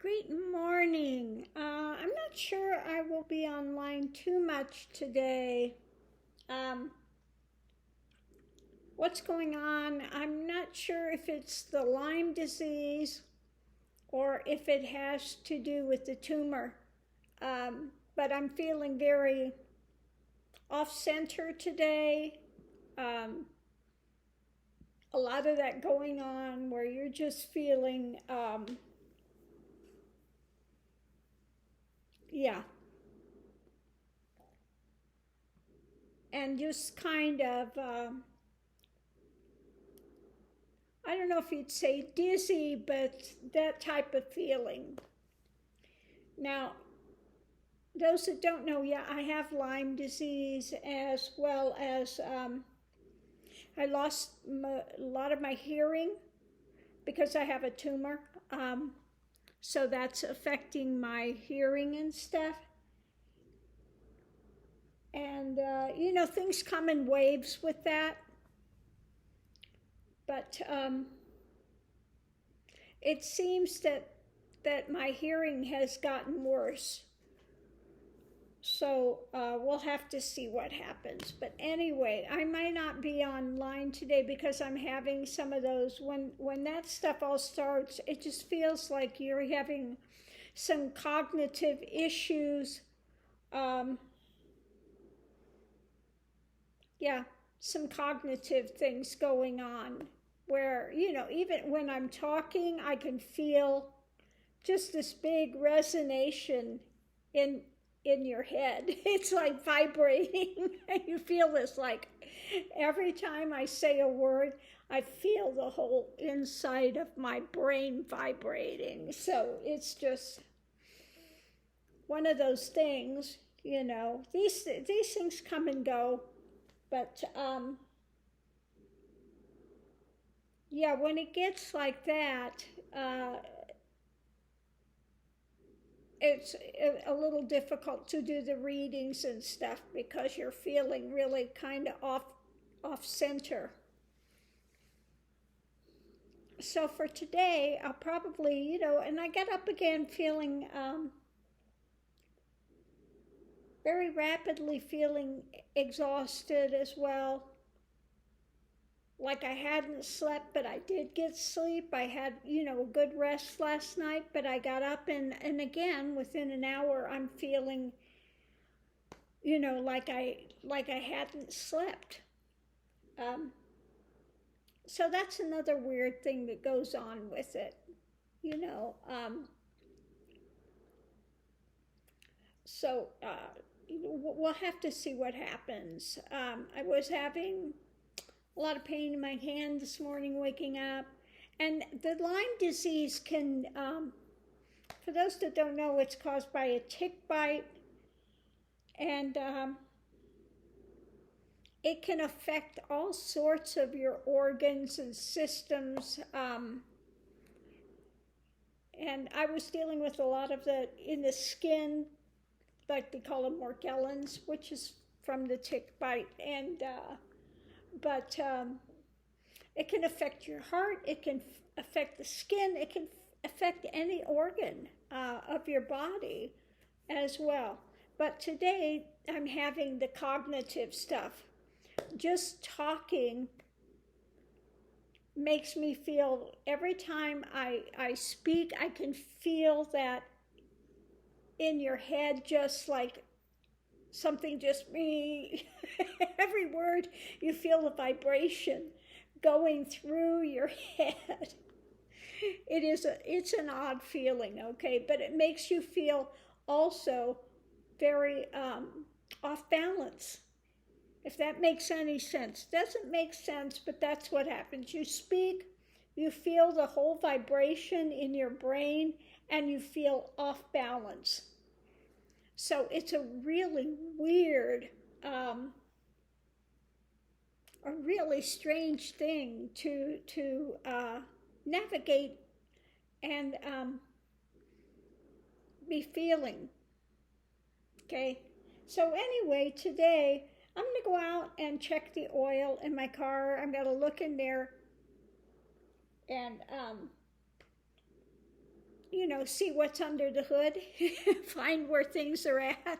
Great morning. I'm not sure I will be online too much today. Um, what's going on? I'm not sure if it's the Lyme disease or if it has to do with the tumor. But I'm feeling very off center today. Um, a lot of that going on where you're just feeling, yeah, and just kind of. I don't know if you'd say dizzy, but that type of feeling. Now, those that don't know, yeah, I have Lyme disease as well as I lost a lot of my hearing because I have a tumor. So that's affecting my hearing and stuff. And, things come in waves with that. But it seems that my hearing has gotten worse. So we'll have to see what happens. But anyway, I might not be online today because I'm having some of those. When that stuff all starts, it just feels like you're having some cognitive issues. Um, yeah, some cognitive things going on where, even when I'm talking, I can feel just this big resonation in your head. It's like vibrating. You feel this like every time I say a word, I feel the whole inside of my brain vibrating. So it's just one of those things, these things come and go, but yeah, when it gets like that, it's a little difficult to do the readings and stuff because you're feeling really kind of off center. So for today, I'll probably, and I got up again feeling very rapidly feeling exhausted as well. Like I hadn't slept, but I did get sleep. I had, a good rest last night, but I got up and again within an hour I'm feeling, like I hadn't slept. Um, so that's another weird thing that goes on with it, you know. So we'll have to see what happens. I was having a lot of pain in my hand this morning waking up. And the Lyme disease can, for those that don't know, it's caused by a tick bite. And it can affect all sorts of your organs and systems. And I was dealing with a lot of the in the skin, like they call them morgellons, which is from the tick bite. And but it can affect your heart, it can affect the skin, it can affect any organ of your body as well. But today I'm having the cognitive stuff. Just talking makes me feel, every time I speak, I can feel that in your head, just like something just me. Every word, you feel the vibration going through your head. It's an odd feeling, okay, but it makes you feel also very off balance, if that makes any sense. Doesn't make sense, but that's what happens. You speak, you feel the whole vibration in your brain, and you feel off balance. So it's a really weird, a really strange thing to navigate and be feeling. Okay, so anyway, today I'm gonna go out and check the oil in my car. I'm gonna look in there and see what's under the hood, find where things are at.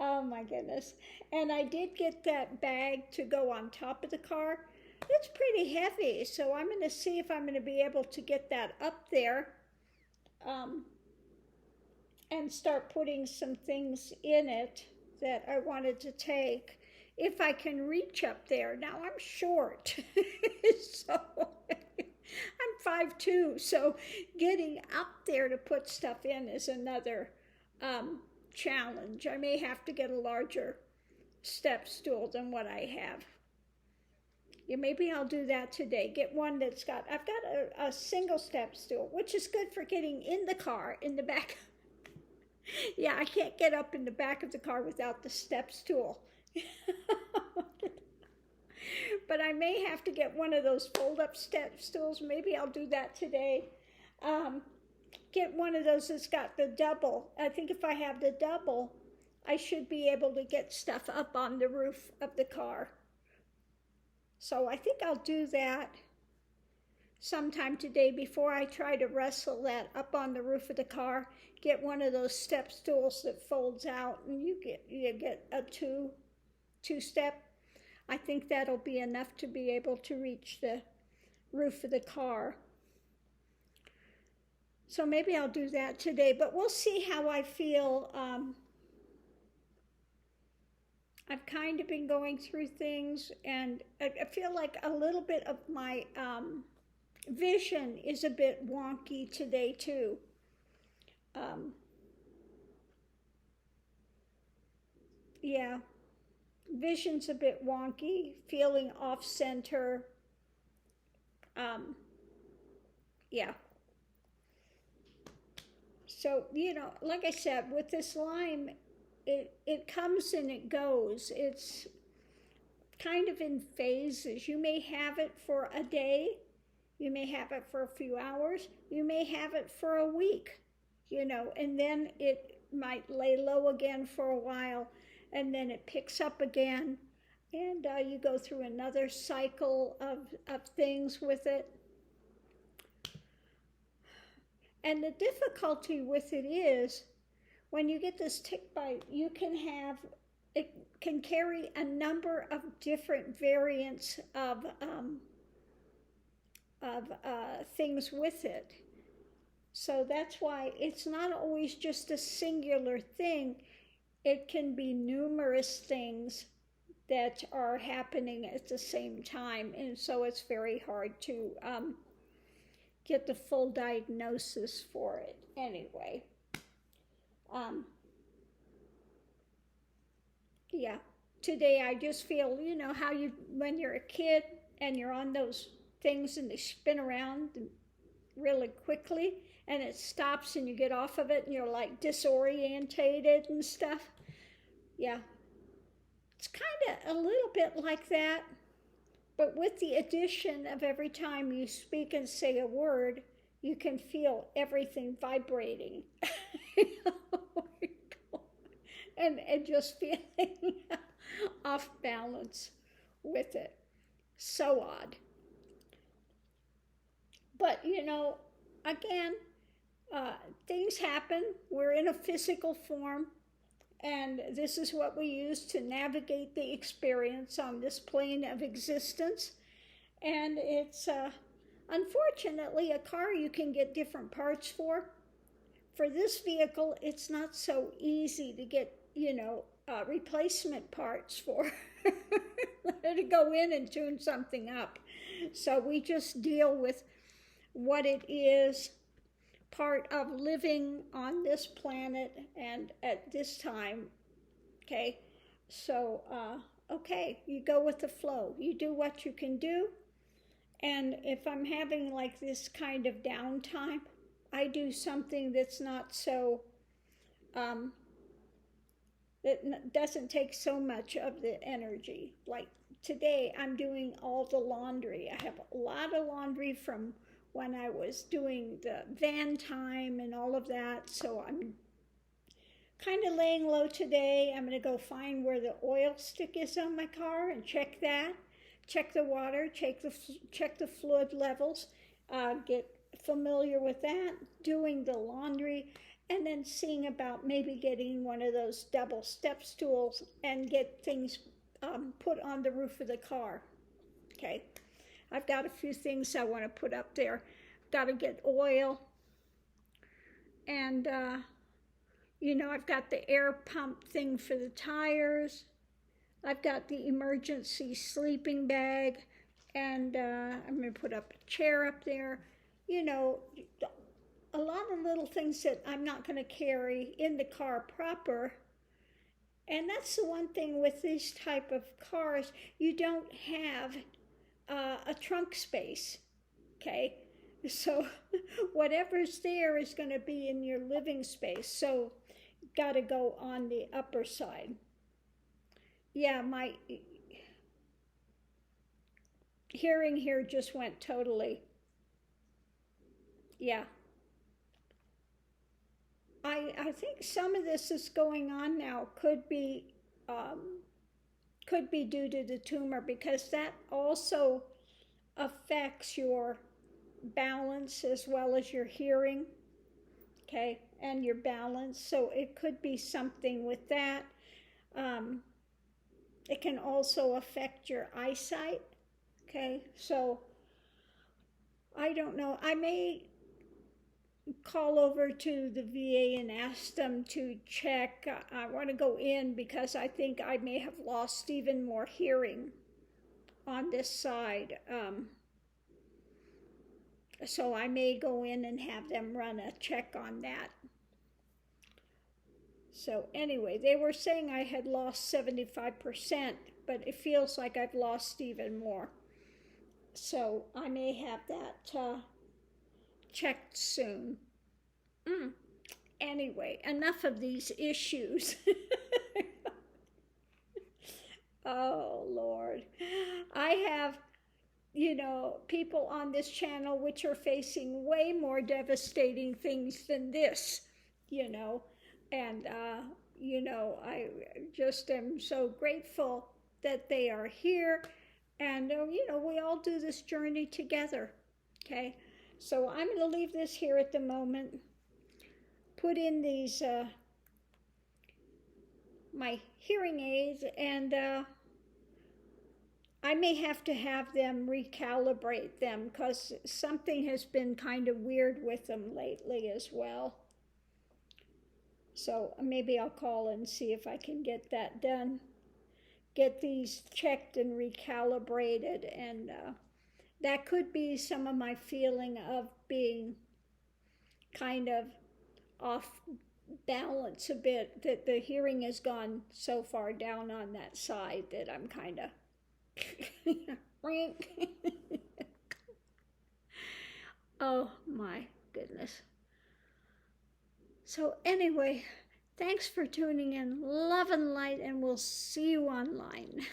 Oh my goodness. And I did get that bag to go on top of the car. It's pretty heavy, so I'm going to see if I'm going to be able to get that up there, um, and start putting some things in it that I wanted to take. If I can reach up there. Now I'm short, so I'm 5'2", so getting up there to put stuff in is another challenge. I may have to get a larger step stool than what I have. Yeah, maybe I'll do that today. Get one that's I've got a single step stool, which is good for getting in the car, in the back. Yeah, I can't get up in the back of the car without the step stool. But I may have to get one of those fold-up step stools. Maybe I'll do that today. Get one of those that's got the double. I think if I have the double, I should be able to get stuff up on the roof of the car. So I think I'll do that sometime today before I try to wrestle that up on the roof of the car. Get one of those step stools that folds out, and you get a two-step. I think that'll be enough to be able to reach the roof of the car. So maybe I'll do that today, but we'll see how I feel. I've kind of been going through things, and I feel like a little bit of my vision is a bit wonky today too. Yeah, vision's a bit wonky, feeling off center. Yeah. So, like I said, with this Lyme, it comes and it goes. It's kind of in phases. You may have it for a day, you may have it for a few hours, you may have it for a week, and then it might lay low again for a while, and then it picks up again, and you go through another cycle of things with it. And the difficulty with it is, when you get this tick bite, it can carry a number of different variants of things with it. So that's why it's not always just a singular thing. It can be numerous things that are happening at the same time, and so it's very hard to get the full diagnosis for it anyway. Yeah, today I just feel, how when you're a kid and you're on those things and they spin around really quickly and it stops and you get off of it and you're like disorientated and stuff. Yeah, it's kind of a little bit like that. But with the addition of every time you speak and say a word, you can feel everything vibrating. and just feeling off balance with it. So odd. But, again, things happen. We're in a physical form. And this is what we use to navigate the experience on this plane of existence. And it's, unfortunately, a car you can get different parts for. For this vehicle, it's not so easy to get, replacement parts for. To go in and tune something up. So we just deal with what it is, part of living on this planet and at this time. Okay, so okay, you go with the flow, you do what you can do. And if I'm having like this kind of downtime, I do something that's not so that doesn't take so much of the energy. Like today I'm doing all the laundry. I have a lot of laundry from when I was doing the van time and all of that. So I'm kind of laying low today. I'm going to go find where the oil stick is on my car and check that. Check the water, check the fluid levels, get familiar with that, doing the laundry, and then seeing about maybe getting one of those double step stools and get things put on the roof of the car. Okay, I've got a few things I want to put up there. Got to get oil, and I've got the air pump thing for the tires. I've got the emergency sleeping bag, and I'm going to put up a chair up there. You know, a lot of little things that I'm not going to carry in the car proper. And that's the one thing with these type of cars, you don't have a trunk space, okay? So whatever's there is going to be in your living space. So got to go on the upper side. Yeah, my hearing here just went totally. Yeah. I think some of this is going on now could be due to the tumor, because that also affects your balance as well as your hearing, okay, and your balance. So it could be something with that. It can also affect your eyesight, okay. So I don't know. I may call over to the VA and ask them to check. I want to go in because I think I may have lost even more hearing on this side. So I may go in and have them run a check on that. So anyway, they were saying I had lost 75%, but it feels like I've lost even more. So I may have that checked soon. Anyway, enough of these issues. Oh, Lord. I have, people on this channel which are facing way more devastating things than this, and, I just am so grateful that they are here, and, we all do this journey together, okay? So I'm going to leave this here at the moment, put in these, my hearing aids, and I may have to have them recalibrate them because something has been kind of weird with them lately as well. So maybe I'll call and see if I can get that done. Get these checked and recalibrated, and that could be some of my feeling of being kind of off balance a bit, that the hearing has gone so far down on that side that I'm kind of oh my goodness. So anyway, thanks for tuning in. Love and light, and we'll see you online.